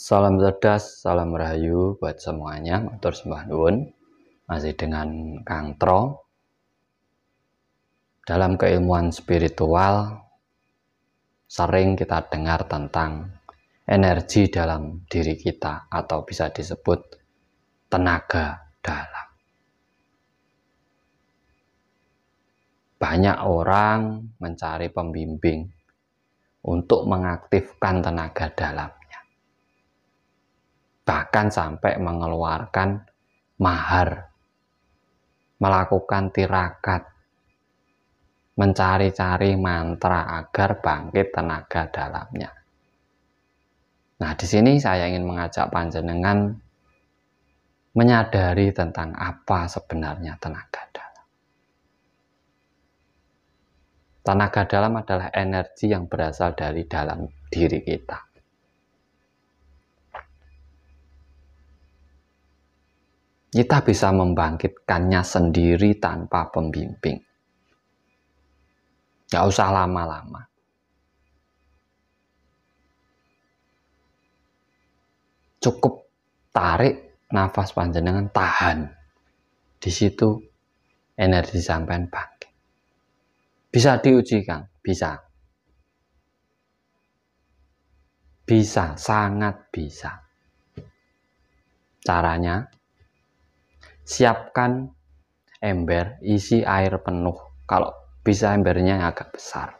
Salam cerdas, salam rahayu buat semuanya. Matur sembah nuwun. Masih dengan Kang Tro. Dalam keilmuan spiritual sering kita dengar tentang energi dalam diri kita atau bisa disebut tenaga dalam. Banyak orang mencari pembimbing untuk mengaktifkan tenaga dalamnya. Bahkan sampai mengeluarkan mahar, melakukan tirakat, mencari-cari mantra agar bangkit tenaga dalamnya. Nah, di sini saya ingin mengajak panjenengan menyadari tentang apa sebenarnya tenaga dalam. Tenaga dalam adalah energi yang berasal dari dalam diri kita. Kita bisa membangkitkannya sendiri tanpa pembimbing. Gak usah lama-lama. Cukup tarik nafas panjenengan, tahan. Di situ energi sampean bangkit. Bisa diuji, Kang? Bisa. Bisa, sangat bisa. Caranya, siapkan ember, isi air penuh. Kalau bisa embernya yang agak besar.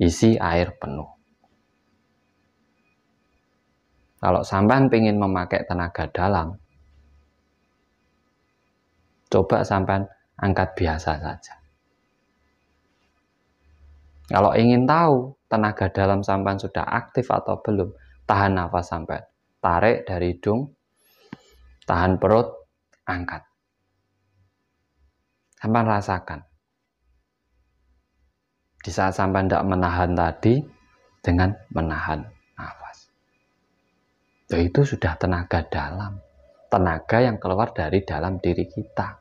Isi air penuh. Kalau sampean ingin memakai tenaga dalam, coba sampean angkat biasa saja. Kalau ingin tahu tenaga dalam sampean sudah aktif atau belum, tahan nafas sampean. Tarik dari hidung, tahan perut, angkat. Sampean rasakan. Di saat sampean tidak menahan tadi, dengan menahan nafas. Itu sudah tenaga dalam. Tenaga yang keluar dari dalam diri kita.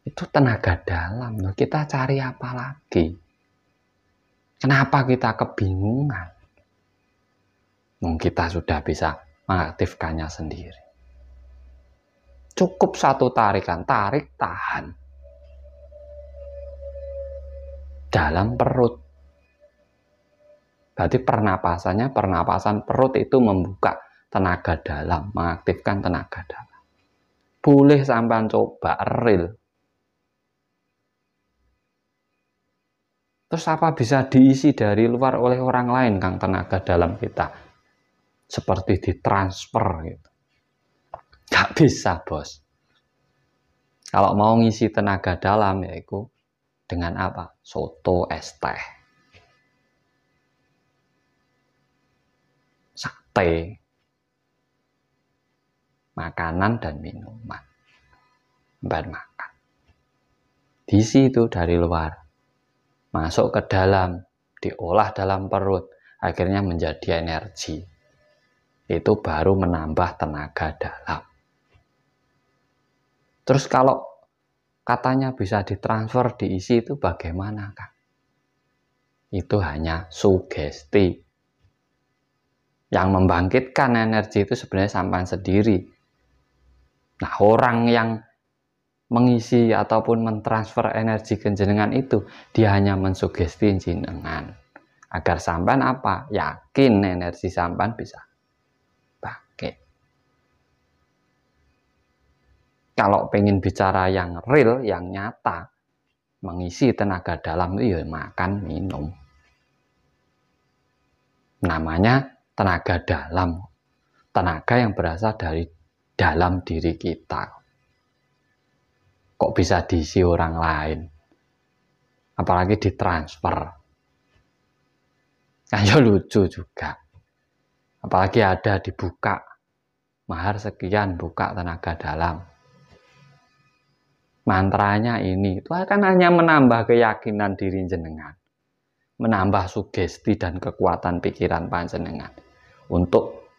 Itu tenaga dalam. Kita cari apa lagi? Kenapa kita kebingungan? Kita sudah bisa mengaktifkannya sendiri. Cukup satu tarikan, tarik, tahan. Dalam perut. Berarti pernapasan perut itu membuka tenaga dalam, mengaktifkan tenaga dalam. Boleh sampean coba real. Terus apa bisa diisi dari luar oleh orang lain, Kang, tenaga dalam kita? Seperti ditransfer gitu. Gak bisa, bos. Kalau mau ngisi tenaga dalam, yaitu dengan apa? Soto es teh. Sakte. Makanan dan minuman. Makan. Diisi itu dari luar. Masuk ke dalam, diolah dalam perut, akhirnya menjadi energi. Itu baru menambah tenaga dalam. Terus kalau katanya bisa ditransfer, diisi, itu bagaimana, Kang? Itu hanya sugesti. Yang membangkitkan energi itu sebenarnya sampean sendiri. Nah, orang yang mengisi ataupun mentransfer energi ke jenengan itu, dia hanya mensugesti jenengan agar sampean apa? Yakin energi sampean bisa bangkit. Kalau pengen bicara yang real, yang nyata, mengisi tenaga dalam itu ya makan, minum. Namanya tenaga dalam. Tenaga yang berasal dari dalam diri kita. Kok bisa diisi orang lain? Apalagi ditransfer. Kayak lucu juga. Apalagi ada dibuka. Mahar sekian, buka tenaga dalam. Mantranya ini. Itu akan hanya menambah keyakinan diri jenengan. Menambah sugesti dan kekuatan pikiran panjenengan. Untuk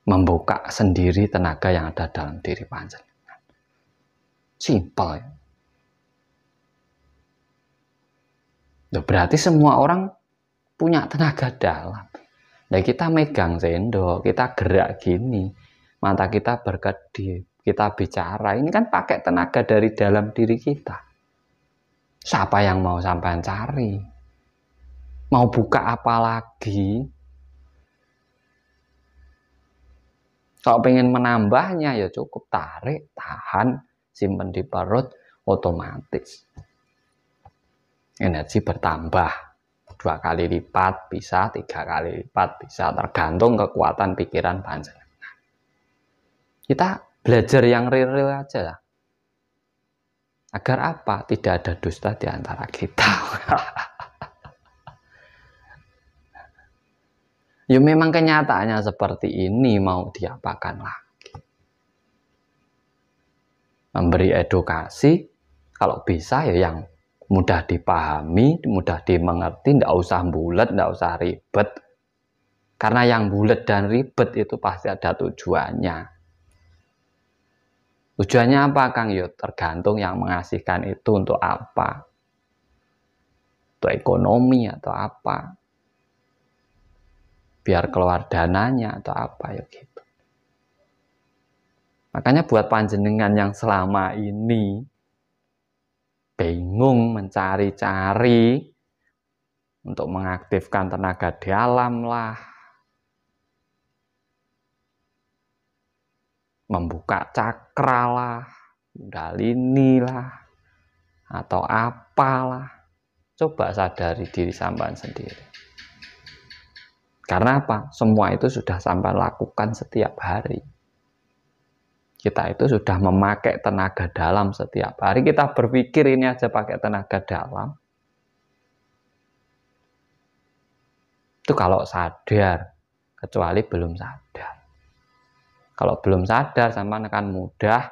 membuka sendiri tenaga yang ada dalam diri panjenengan. Simple ya. Loh, berarti semua orang punya tenaga dalam. Nah, kita megang sendok, kita gerak gini, mata kita berkedip, kita bicara, ini kan pakai tenaga dari dalam diri kita. Siapa yang mau sampean cari? Mau buka apa lagi? Kalau pengen menambahnya ya cukup tarik, tahan, simpen di perut, otomatis energi bertambah. 2 kali lipat bisa, 3 kali lipat bisa, tergantung kekuatan pikiran panjenengan. Kita belajar yang real-real aja lah. Agar apa? Tidak ada dusta di antara kita. Ya memang kenyataannya seperti ini, mau diapakan lagi. Memberi edukasi, kalau bisa ya yang mudah dipahami, mudah dimengerti, tidak usah bulat, tidak usah ribet. Karena yang bulat dan ribet itu pasti ada tujuannya. Tujuannya apa, Kang? Ya tergantung yang mengasihkan itu untuk apa. Untuk ekonomi atau apa. Biar keluar dananya atau apa ya gitu. Makanya buat panjenengan yang selama ini bingung mencari-cari untuk mengaktifkan tenaga dalam lah, membuka cakra lah, kundalini lah, atau apalah, coba sadari diri sampean sendiri. Karena apa? Semua itu sudah sampean lakukan setiap hari. Kita itu sudah memakai tenaga dalam setiap hari. Kita berpikir ini aja pakai tenaga dalam. Itu kalau sadar, kecuali belum sadar. Kalau belum sadar, sampean akan mudah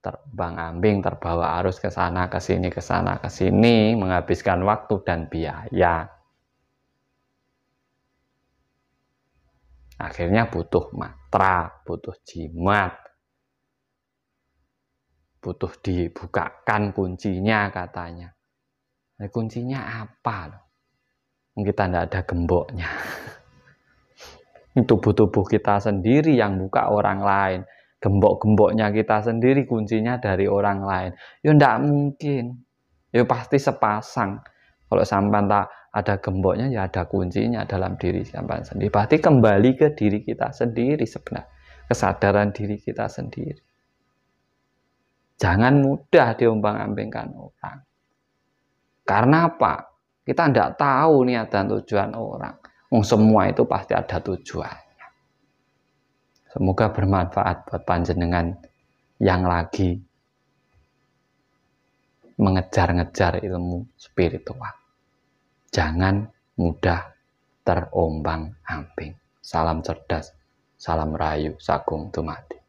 terbang-ambing, terbawa arus ke sana, ke sini, menghabiskan waktu dan biaya. Akhirnya butuh mantra, butuh jimat, butuh dibukakan kuncinya katanya. Nah, kuncinya apa? Kita tidak ada gemboknya. Tubuh-tubuh kita sendiri yang buka orang lain. Gembok-gemboknya kita sendiri, kuncinya dari orang lain. Ya tidak mungkin. Ya pasti sepasang. Kalau sampai tak ada gemboknya, ya ada kuncinya dalam diri sampai sendiri. Berarti kembali ke diri kita sendiri sebenarnya. Kesadaran diri kita sendiri. Jangan mudah diombang-ambingkan orang. Karena apa? Kita tidak tahu niat dan tujuan orang. Semua itu pasti ada tujuannya. Semoga bermanfaat buat panjenengan yang lagi mengejar-ngejar ilmu spiritual. Jangan mudah terombang-ambing. Salam cerdas, salam rayu, sagung dumadi.